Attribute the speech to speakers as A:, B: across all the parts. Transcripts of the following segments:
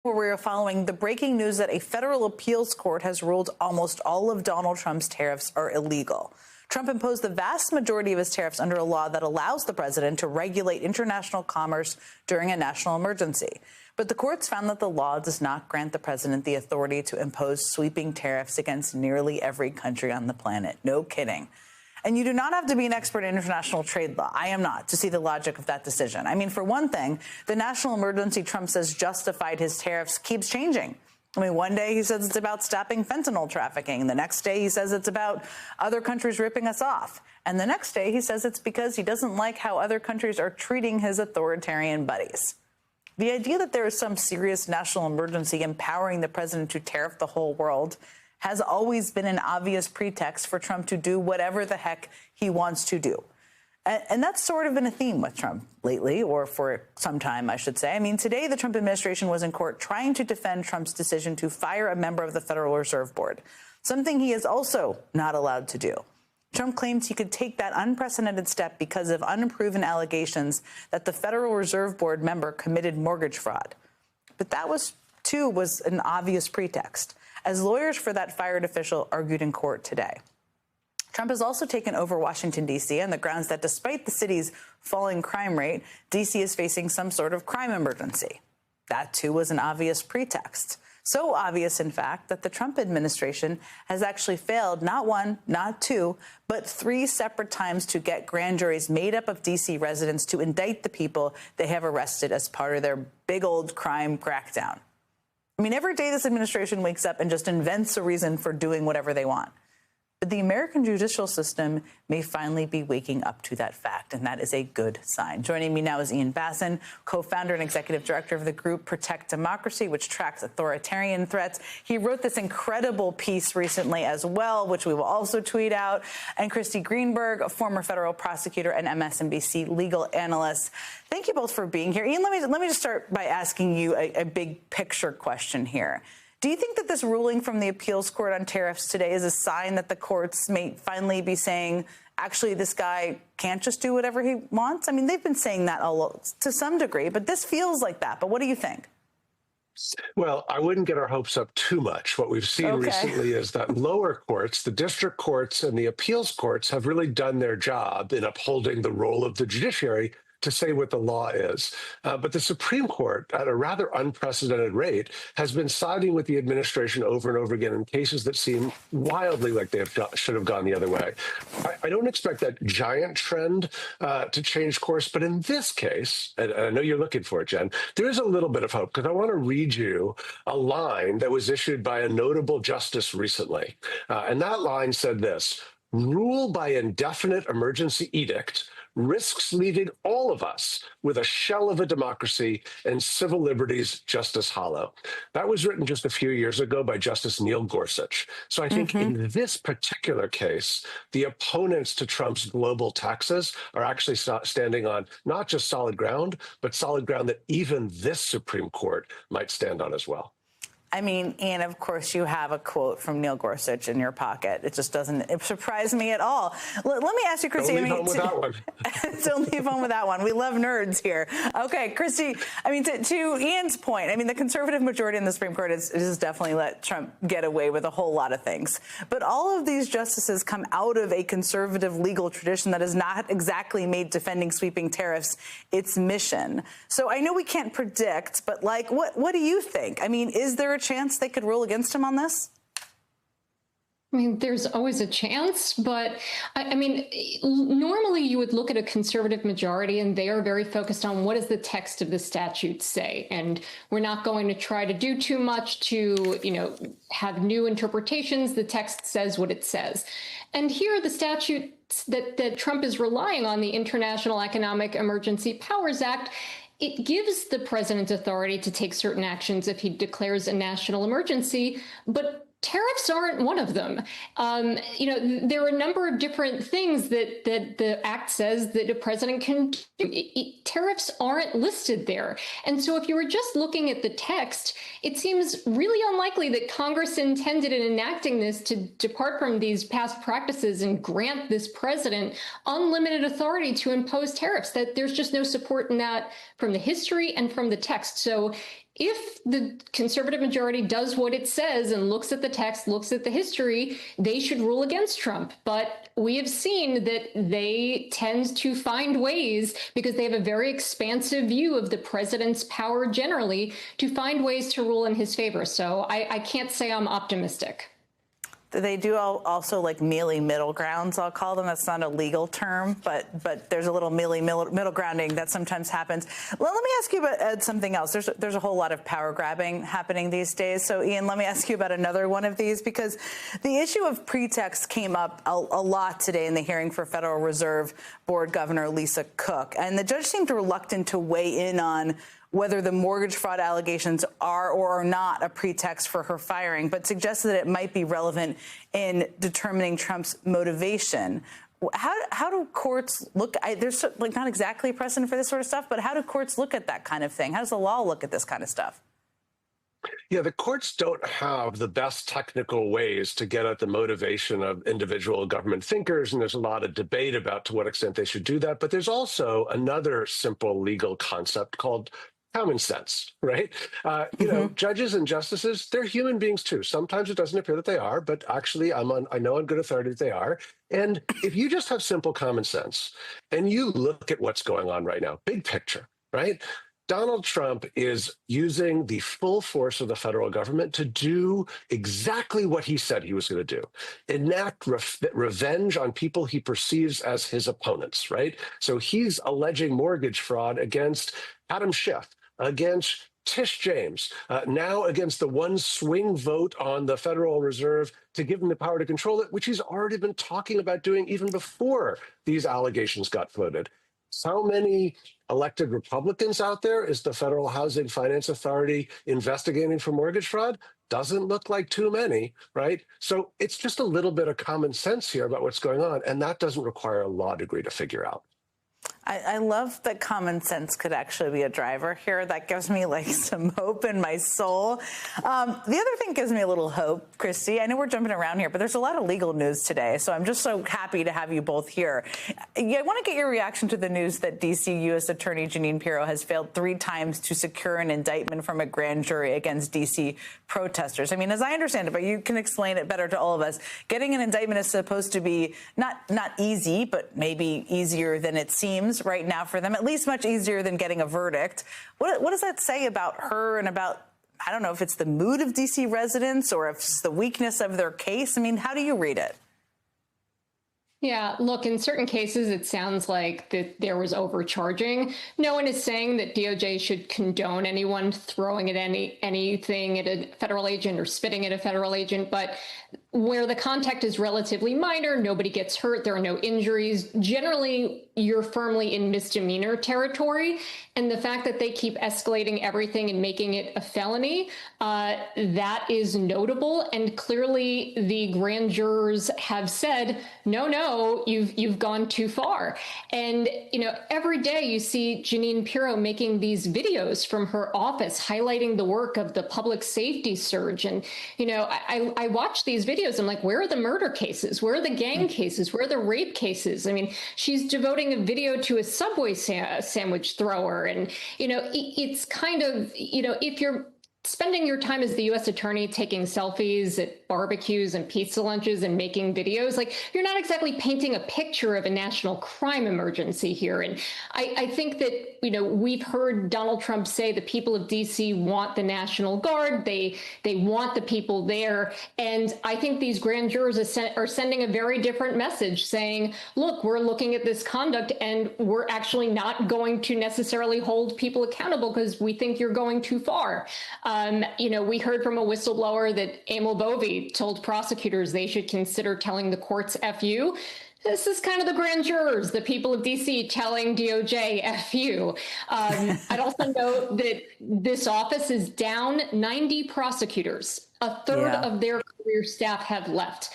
A: Where we are following the breaking news that a federal appeals court has ruled almost all of Donald Trump's tariffs are illegal. Trump imposed the vast majority of his tariffs under a law that allows the president to regulate international commerce during a national emergency. But the courts found that the law does not grant the president the authority to impose sweeping tariffs against nearly every country on the planet. No kidding. And you do not have to be an expert in international trade law. I am not, to see the logic of that decision. I mean, for one thing, the national emergency Trump says justified his tariffs keeps changing. I mean, one day he says it's about stopping fentanyl trafficking. The next day he says it's about other countries ripping us off. And the next day he says it's because he doesn't like how other countries are treating his authoritarian buddies. The idea that there is some serious national emergency empowering the president to tariff the whole world has always been an obvious pretext for Trump to do whatever the heck he wants to do. And that's sort of been a theme with Trump lately, or for some time, I should say. I mean, today the Trump administration was in court trying to defend Trump's decision to fire a member of the Federal Reserve Board, something he is also not allowed to do. Trump claims he could take that unprecedented step because of unproven allegations that the Federal Reserve Board member committed mortgage fraud. But that was an obvious pretext, as lawyers for that fired official argued in court today. Trump has also taken over Washington, D.C. on the grounds that despite the city's falling crime rate, D.C. is facing some sort of crime emergency. That, too, was an obvious pretext. So obvious, in fact, that the Trump administration has actually failed not one, not two, but 3 separate times to get grand juries made up of D.C. residents to indict the people they have arrested as part of their big old crime crackdown. I mean, every day this administration wakes up and just invents a reason for doing whatever they want. But the American judicial system may finally be waking up to that fact, and that is a good sign. Joining me now is Ian Bassin, co-founder and executive director of the group Protect Democracy, which tracks authoritarian threats. He wrote this incredible piece recently as well, which we will also tweet out. And Christy Greenberg, a former federal prosecutor and MSNBC legal analyst. Thank you both for being here. Ian, let me just start by asking you a big picture question here. Do you think that this ruling from the appeals court on tariffs today is a sign that the courts may finally be saying, actually, this guy can't just do whatever he wants? I mean, they've been saying that to some degree, but this feels like that. But what do you think?
B: Well, I wouldn't get our hopes up too much. What we've seen recently is that lower courts, the district courts and the appeals courts have really done their job in upholding the role of the judiciary to say what the law is. But the Supreme Court, at a rather unprecedented rate, has been siding with the administration over and over again in cases that seem wildly like should have gone the other way. I don't expect that giant trend to change course, but in this case, and I know you're looking for it, Jen, there is a little bit of hope, because I want to read you a line that was issued by a notable justice recently. And that line said this: "Rule by indefinite emergency edict risks leaving all of us with a shell of a democracy and civil liberties just as hollow." That was written just a few years ago by Justice Neil Gorsuch. So I think in this particular case, the opponents to Trump's global taxes are actually standing on not just solid ground, but solid ground that even this Supreme Court might stand on as well.
A: I mean, Ian, of course, you have a quote from Neil Gorsuch in your pocket. It just doesn't surprise me at all. Let me ask you, Christy.
B: Don't leave home with that one.
A: Don't leave home with that one. We love nerds here. Okay, Christy, I mean, to Ian's point, I mean, the conservative majority in the Supreme Court has definitely let Trump get away with a whole lot of things. But all of these justices come out of a conservative legal tradition that has not exactly made defending sweeping tariffs its mission. So I know we can't predict, but like, what do you think? I mean, is there a chance they could rule against him on this?
C: I mean, there's always a chance, but I mean, normally you would look at a conservative majority and they are very focused on what does the text of the statute say. And we're not going to try to do too much to, have new interpretations. The text says what it says. And here the statute that Trump is relying on, the International Economic Emergency Powers Act, it gives the president authority to take certain actions if he declares a national emergency, but tariffs aren't one of them. There are a number of different things that the act says that a president can do. Tariffs aren't listed there. And so if you were just looking at the text, it seems really unlikely that Congress intended in enacting this to depart from these past practices and grant this president unlimited authority to impose tariffs, that there's just no support in that from the history and from the text. So if the conservative majority does what it says and looks at the text, looks at the history, they should rule against Trump. But we have seen that they tend to find ways, because they have a very expansive view of the president's power generally, to find ways to rule in his favor. So I can't say I'm optimistic.
A: They do also like mealy middle grounds, I'll call them. That's not a legal term, but there's a little mealy middle grounding that sometimes happens. Well, let me ask you about something else. There's a whole lot of power grabbing happening these days. So, Ian, let me ask you about another one of these, because the issue of pretext came up a lot today in the hearing for Federal Reserve Board Governor Lisa Cook. And the judge seemed reluctant to weigh in on whether the mortgage fraud allegations are or are not a pretext for her firing, but suggested that it might be relevant in determining Trump's motivation. How do courts look? There's like not exactly a precedent for this sort of stuff, but how do courts look at that kind of thing? How does the law look at this kind of stuff?
B: Yeah, the courts don't have the best technical ways to get at the motivation of individual government thinkers, and there's a lot of debate about to what extent they should do that. But there's also another simple legal concept called common sense, right? You know, judges and justices, they're human beings too. Sometimes it doesn't appear that they are, but actually I know on good authority that they are. And if you just have simple common sense and you look at what's going on right now, big picture, right? Donald Trump is using the full force of the federal government to do exactly what he said he was going to do, enact revenge on people he perceives as his opponents, right? So he's alleging mortgage fraud against Adam Schiff, against Tish James, now against the one swing vote on the Federal Reserve to give him the power to control it, which he's already been talking about doing even before these allegations got floated. How many elected Republicans out there is the Federal Housing Finance Authority investigating for mortgage fraud? Doesn't look like too many, right? So it's just a little bit of common sense here about what's going on, and that doesn't require a law degree to figure out.
A: I love that common sense could actually be a driver here. That gives me like some hope in my soul. The other thing gives me a little hope, Christy. I know we're jumping around here, but there's a lot of legal news today. So I'm just so happy to have you both here. I want to get your reaction to the news that D.C. U.S. Attorney Jeanine Pirro has failed 3 times to secure an indictment from a grand jury against D.C. protesters. I mean, as I understand it, but you can explain it better to all of us, getting an indictment is supposed to be not easy, but maybe easier than it seems right now for them, at least much easier than getting a verdict. What does that say about her and about, I don't know if it's the mood of D.C. residents or if it's the weakness of their case? I mean, how do you read it?
C: Yeah, look, in certain cases, it sounds like that there was overcharging. No one is saying that DOJ should condone anyone throwing at anything at a federal agent or spitting at a federal agent, but where the contact is relatively minor, nobody gets hurt, there are no injuries, generally you're firmly in misdemeanor territory. And the fact that they keep escalating everything and making it a felony, that is notable. And clearly the grand jurors have said, no, you've gone too far. And, you know, every day you see Jeanine Pirro making these videos from her office highlighting the work of the public safety surge. And, you know, I watch these videos. I'm like, where are the murder cases? Where are the gang cases? Where are the rape cases? I mean, she's devoting a video to a Subway sandwich thrower. And, you know, it's kind of, you know, if you're spending your time as the U.S. attorney taking selfies at barbecues and pizza lunches and making videos, like, you're not exactly painting a picture of a national crime emergency here. And I think that, you know, we've heard Donald Trump say the people of D.C. want the National Guard. They want the people there. And I think these grand jurors are sending a very different message saying, look, we're looking at this conduct and we're actually not going to necessarily hold people accountable because we think you're going too far. You know, we heard from a whistleblower that Emil Bovee told prosecutors they should consider telling the courts F you. This is kind of the grand jurors, the people of D.C. telling DOJ F you. I'd also note that this office is down 90 prosecutors. A third of their career staff have left.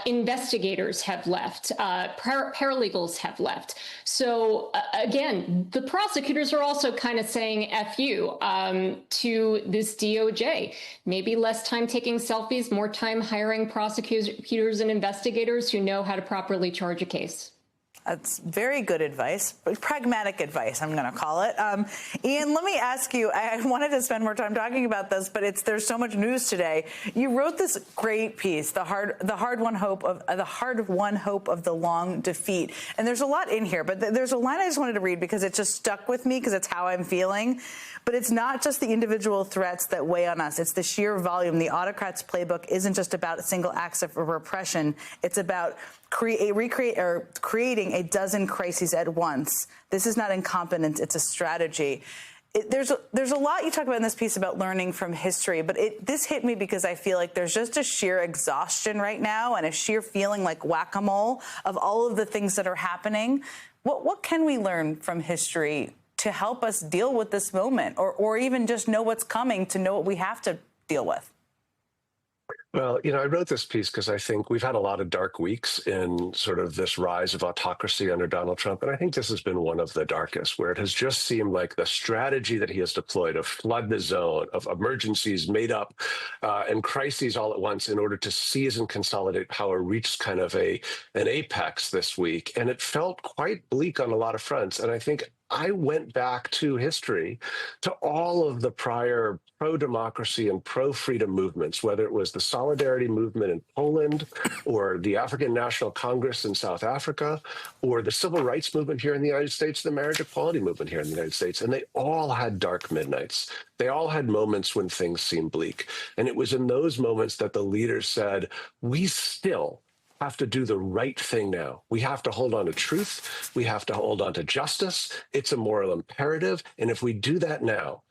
C: Investigators have left. Paralegals have left. So again, the prosecutors are also kind of saying F you to this DOJ. Maybe less time taking selfies, more time hiring prosecutors and investigators who know how to properly charge a case.
A: That's very good advice, pragmatic advice, I'm going to call it. Ian, let me ask you, I wanted to spend more time talking about this, but there's so much news today. You wrote this great piece, the hard-won hope of the long defeat. And there's a lot in here, but there's a line I just wanted to read because it just stuck with me because it's how I'm feeling. But it's not just the individual threats that weigh on us. It's the sheer volume. The autocrat's playbook isn't just about single acts of repression. It's about creating a dozen crises at once. This is not incompetence. It's a strategy. There's a lot you talk about in this piece about learning from history, but this hit me because I feel like there's just a sheer exhaustion right now and a sheer feeling like whack-a-mole of all of the things that are happening. What can we learn from history to help us deal with this moment, or even just know what's coming, to know what we have to deal with?
B: Well, I wrote this piece because I think we've had a lot of dark weeks in sort of this rise of autocracy under Donald Trump. And I think this has been one of the darkest, where it has just seemed like the strategy that he has deployed of flood the zone, of emergencies made up and crises all at once in order to seize and consolidate power reached kind of an apex this week. And it felt quite bleak on a lot of fronts. And I think I went back to history, to all of the prior pro-democracy and pro-freedom movements, whether it was the Solidarity movement in Poland or the African National Congress in South Africa or the Civil Rights movement here in the United States, the marriage equality movement here in the United States. And they all had dark midnights. They all had moments when things seemed bleak. And it was in those moments that the leaders said, we still have to do the right thing now. We have to hold on to truth. We have to hold on to justice. It's a moral imperative. And if we do that now,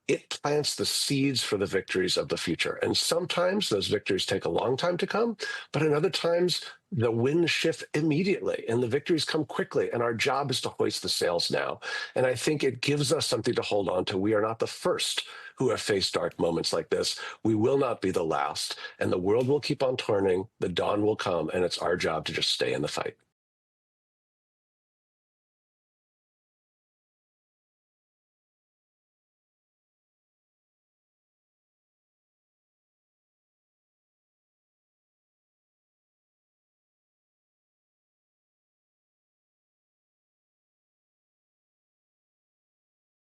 B: it plants the seeds for the victories of the future. And sometimes those victories take a long time to come, but in other times, the winds shift immediately and the victories come quickly. And our job is to hoist the sails now. And I think it gives us something to hold on to. We are not the first who have faced dark moments like this. We will not be the last. And the world will keep on turning. The dawn will come. And it's our job to just stay in the fight.